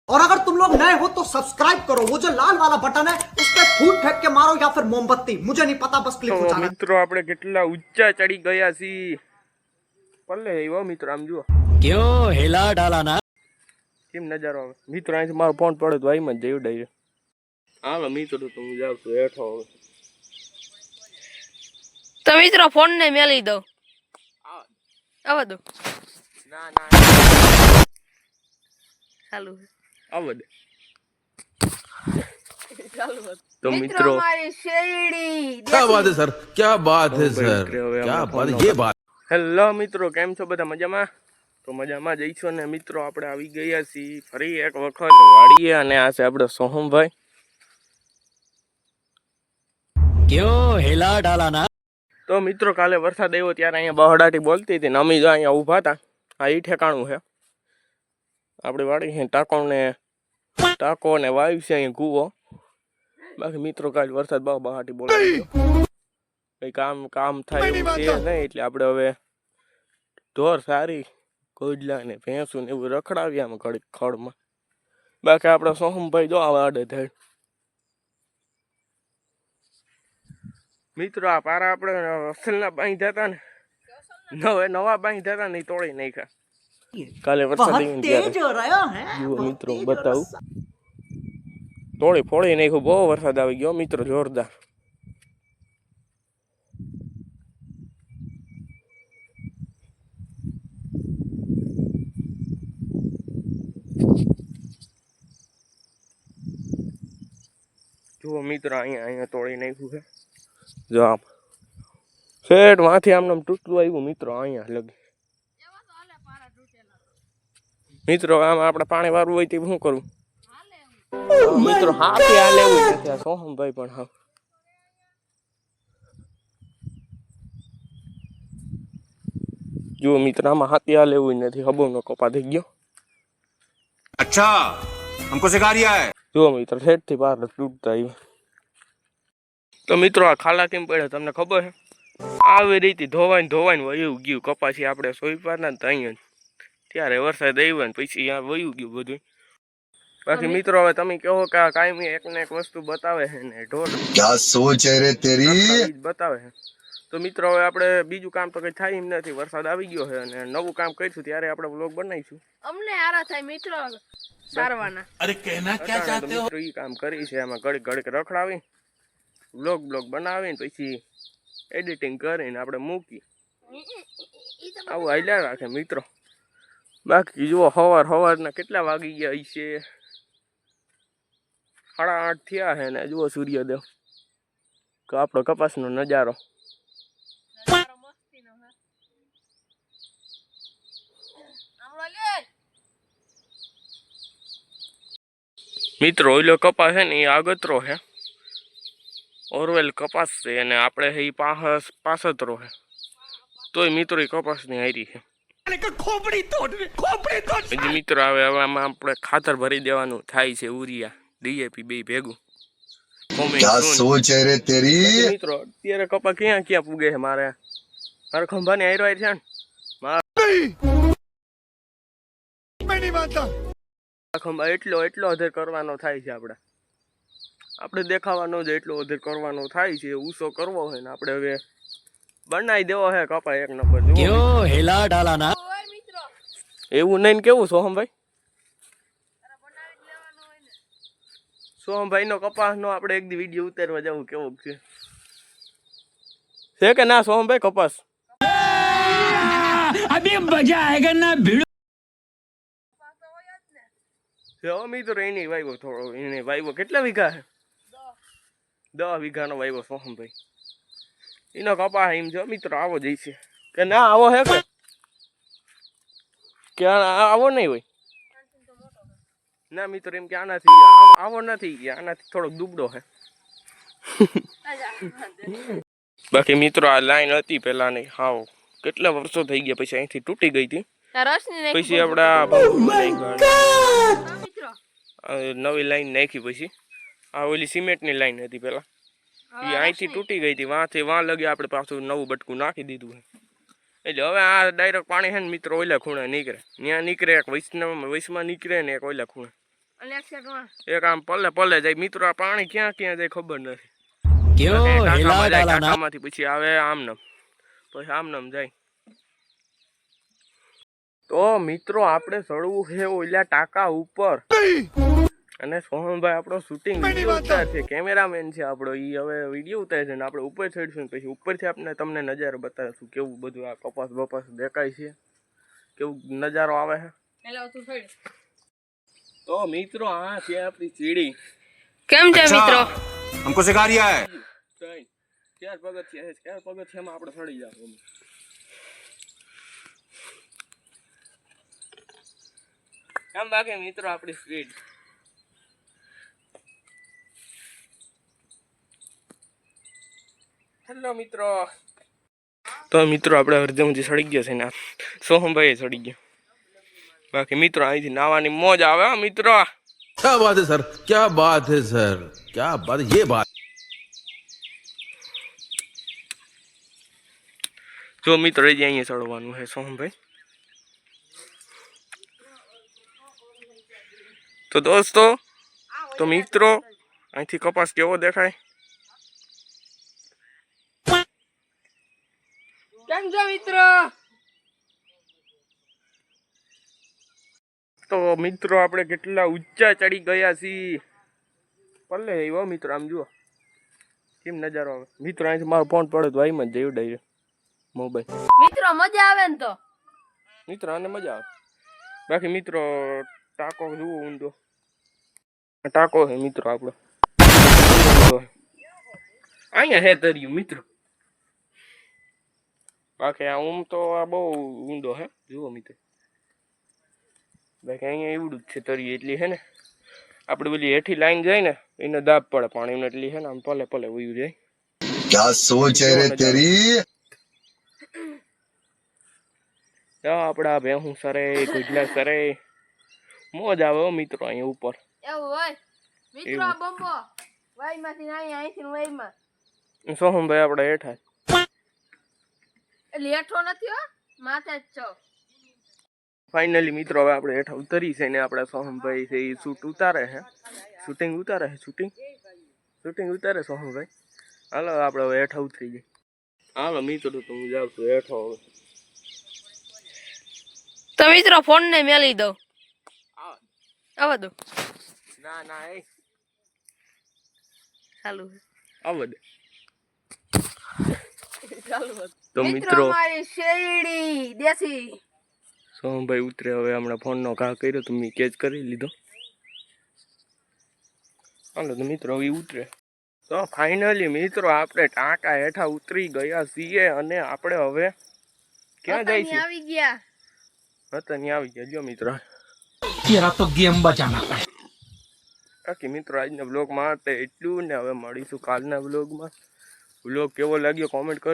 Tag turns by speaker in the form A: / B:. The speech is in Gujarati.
A: और अगर तुम लोग नए हो तो सब्सक्राइब करो, वो जो लाल वाला बटन है उस पर फूट फेंक के मारो या फिर मोमबत्ती, मुझे नहीं पता, बस क्लिक हो जाना।
B: મિત્રો આપણે કેટલા ઊંચા ચડી ગયા છીએ પલ્લે એવો મિત્રો આમ જુઓ
C: क्यों हिला डाला ना
B: કેમ નજારો આવે મિત્રો અહીંથી મારો ફોન પડે તો આઈમાં જ જઈ ડાયરે હાલો મિત્રો તો હું જાઉં છું હેઠો હવે
D: તો મિત્રો ફોન ને મેલી દો આવા દો
B: ના ના
D: ચાલુ
B: આવો દે
D: ચાલુ
B: તો મિત્રો
D: મારી શેરડી
E: क्या बात है सर, क्या बात है सर, क्या बात है, ये बात।
B: હેલો મિત્રો કેમ છો બધા મજામાં તો મજામાં જઈશું ને મિત્રો આપણે આવી ગયા છીએ ફરી એક વખત વાડીએ અને આ છે આપણે સોહમભાઈ
C: क्यों हिला डाला ना
B: તો મિત્રો કાલે વરસાદ આવ્યો ત્યારે અહીંયા બહડાટી બોલતી હતી ને અમે જો અહીંયા ઊભા હતા આ ઈ ઠેકાણું છે આપણી વાડી છે ટાંકો ને વાયુ છે અહીંયા કૂવો બાકી મિત્રો કાલે વરસાદ બહુ બહાટી બોલે કઈ કામ થાય એવું છે નહીં એટલે આપણે હવે ઢોર સારી કોયલા ને ભેંસું ને એવું રખડાવી આમાં ઘડીક ખડમાં બાકી આપણે સોહમભાઈ જો આવા આડે થાય મિત્રો આ પારા આપણે અસલના બાંધ્યા હતા ને નવા બાંધ્યા હતા ને એ તોડી નાખ્યા કાલે વરસાદ
A: बहुत तेज हो रहा है
B: જુઓ મિત્રો બતાવું તોડી ફોડી નાખ્યું બહુ વરસાદ આવી ગયો મિત્રો જોરદાર જુઓ મિત્રો અહીંયા તોડી નાખ્યું છે જો આમ શેઠ માંથી આમ તૂટતું આવ્યું મિત્રો અહીંયા લગી મિત્રો આમ આપણે પાણી વાળવું હોય તે શું કરવું મિત્રો હાથી આ લેવું નથી આ સોહમભાઈ પણ હા જુઓ મિત્રો આમાં હાથી આ લેવું નથી હબો નો કપા થઈ ગયો
E: अच्छा, हमको सिखा रिया है।
B: જુઓ મિત્રો શેઠ થી બહાર તૂટતા આવ્યું તો મિત્રો આ ખાલા કેમ પડ્યા તમને ખબર છે આવી રીતે ધોવાઈને વયું ગયું કપાસી આપણે સોઈપાના ને ત્યાં ત્યારે વરસાદ આવ્યો ને પછી આ વયું ગયું બધું બાકી મિત્રો હવે તમે કહો કે આ કાયમી એક ને એક વસ્તુ બતાવે છે ને ઢોર
E: क्या सोच है रे तेरी।
B: બતાવે છે તો મિત્રો હવે આપણે બીજું કામ તો કઈ થાય એમ નથી વરસાદ આવી ગયો છે અને નવું કામ કરીશું ત્યારે આપણે વ્લોગ બનાવીશું
D: અમને આરા થાય મિત્રો સારવાના
E: अरे कहना क्या चाहते हो।
B: મિત્રો એ કામ કરી છે એમાં ઘડીક રખડાવી બ્લોગ બનાવીને પછી એડિટિંગ કરીને આપણે મૂકી આવું હાલ્યા રાખે મિત્રો બાકી જુઓ સવારના કેટલા વાગી ગયા છે 8:30 થયા છે ને જુઓ સૂર્યોદય તો આપણો કપાસનો નજારો મિત્રો ઓઈલો કપાસ છે ને એ આગતરો છે ઓરવેલ કપાસ છે અને આપણે એ પાસતરો છે તોય મિત્રો એ કપાસની હારી છે હજી મિત્રો હવે આમાં આપણે ખાતર ભરી દેવાનું થાય છે ઉરિયા ડીએપી બે ભેગું
E: क्या सोच है रे तेरी।
B: મિત્રો અત્યારે કપા ક્યાં પૂગે છે મારે ખંભાની હારો છે ને ખંભા એટલો અધેર કરવાનો થાય છે આપણે દેખાવાનો જ એટલો અધેર કરવાનો થાય છે ઊંચો કરવો હોય ને આપણે હવે બનાવી દેવો છે કપા એક નંબર
C: क्यों हिला डाला ना
B: એવું નહીં ને કેવું સોહમભાઈ સોહમભાઈ નો કપાસ નો આપણે એક દી વિડીયો ઉતારવા જવું કેવું છે કે ના સોહમભાઈ કપાસ
C: अभी मजा आएगा ना भिड़ो
B: મિત્રો એની વાયવો થોડો એને વાયવો કેટલા વીઘા છે 10 વીઘાનો વાયવો સોહમભાઈ એનો કપા એમ જો મિત્રો આવો જઈશે કે ના આવો હે કે આવો નહીં હોય ના મિત્રો એમ કે આનાથી આવો નથી આનાથી થોડોક દુબળો છે બાકી મિત્રો આ લાઈન હતી પેલા ની હાવ કેટલા વર્ષો થઈ ગયા પછી અહીંથી તૂટી ગઈ હતી પછી આપડા નવી લાઈન નાખી પછી આ ઓલી સિમેન્ટની લાઈન હતી પેલા એ અહીંથી તૂટી ગઈ હતી વાં લગી આપણે પાછું નવું બટકું નાખી દીધું એટલે હવે આ ડાયરેક્ટ પાણી છે ને મિત્રો ઓલા ખૂણે નીકળે ત્યાં નીકળે એક વૈસમાં નીકળે ને એક ઓલા ખૂણે
D: અને એક સેકન્ડમાં
B: એક આમ પલ્લે પલ્લે જાય મિત્રો. આ પાણી ક્યાં ક્યાં જાય ખબર નથી.
C: क्यों हिला
B: ટાંકામાં જાય,
C: डाला ना
B: ટાંકામાંથી પછી આવે આમનમ, પછી આમનમ જાય. તો મિત્રો આપણે ચડવું છે ઓલા ટાંકા ઉપર અને સોહમભાઈ આપણો શૂટિંગ વિડીયો ઉતારશે, કેમેરામેન છે આપણો. ઈ હવે વિડીયો ઉતારે છે ને આપણે ઉપર ચડીશું પછી ઉપરથી આપણે તમને નજારો બતાવીશું કેવું બધું આ કપાસ બપાસ દેખાય છે, કેવું નજારો આવે છે.
D: એટલે તું છોડ.
B: તો મિત્રો આ છે આપણી સીડી.
D: કેમ છે મિત્રો?
E: हमको सिखा रिया है.
B: ચાર પગથિયા છે, 4 પગથિયામાં આપણે ચડી જાવ. કેમ બાકી મિત્રો આપણી સ્પીડ? હેલો મિત્રો. તો મિત્રો આપણે અર્ધમથી ચડી ગયા છે ને સોહમભાઈ ચડી ગયા. બાકી મિત્રો અહીંથી નાવાની મોજ આવે હો મિત્રો.
E: क्या बात है सर, क्या बात है सर, क्या बात है, ये बात.
B: જો મિત્રો હજી અહીંયા ચડવાનું છે સોહમભાઈ. તો દોસ્તો, તો મિત્રો અહીંથી કપાસ કેવો દેખાય?
D: કેમ છો મિત્રો?
B: તો મિત્રો આપણે કેટલા ઊંચા ચડી ગયા છીએ. પલ્લે આવ્યો મિત્રો, આમ જુઓ કેમ નજારો આવે. મિત્રો અહીંથી મારો ફોન પડે તો વાઈમાં જ જયું ડાયરેક્ટ મોબાઈલ.
D: મિત્રો મજા આવે ને તો
B: મિત્રો આને મજા આવે. બાકી મિત્રો ટાંકો જુઓ ઊંધો, ટાંકો છે મિત્રો આપણો. અહીંયા હે તર્યું મિત્રો. બાકી આ તો આ બહુ ઊંડો હે જુઓ મિત્રો. બાકી અહીંયા એવડું જ છે તર્યું, એટલી છે ને આપણે પેલી હેઠી લાઈન જાય ને એને દાબ પડે પાણી એટલી છે ને આમ પલે પલે ઉયું જાય.
F: क्या सोच है रे तेरी.
B: આપડા ભેહું સરે ગુજલા સરે મોજ આવે મિત્રો અહીંયા ઉપર.
D: એવું હોય મિત્રો. આ બમ્બો વાઈમાંથી અહીંથી વાઈમાં
B: સોહમભાઈ આપણે હેઠા
D: એટલે હેઠો નથી હો, માથે જ છો.
B: ફાઇનલી મિત્રો હવે આપણે હેઠા ઉતરી છે ને આપણા સોહમભાઈ છે એ શૂટિંગ ઉતારે છે શૂટિંગ ઉતારે સોહમભાઈ. હાલો આપણે હવે હેઠા ઉતરી જઈએ. હાલો મિત્રો તો હું જાઉં છું હેઠો હવે.
D: તો મિત્રો ફોન ને મેલી દો. આવા દો.
B: ના એ
D: ચાલુ
B: આવા દે.
D: ચાલુ
B: તો મિત્રો
D: મારી શેરડી દેશી
B: સોહમભાઈ ઉતરે હવે. હમણાં ફોનનો ઘા કર્યો તો મેં કેચ કરી લીધો. હાલો તો મિત્રો હવે ઉતરે. તો ફાઇનલી મિત્રો આપણે ટાંકા હેઠા ઉતરી ગયા છીએ અને આપણે હવે ક્યાં જાય છે?
D: આવી ગયા
B: હતા ત્યાં આવી ગયા. જો મિત્રો
C: तेरा तो गेम बचाना पड़े.
B: બાકી મિત્રો આજના બ્લોગમાં એટલું ને હવે મળીશું કાલના બ્લોગમાં. બ્લોગ કેવો લાગ્યો કોમેન્ટ કરજો.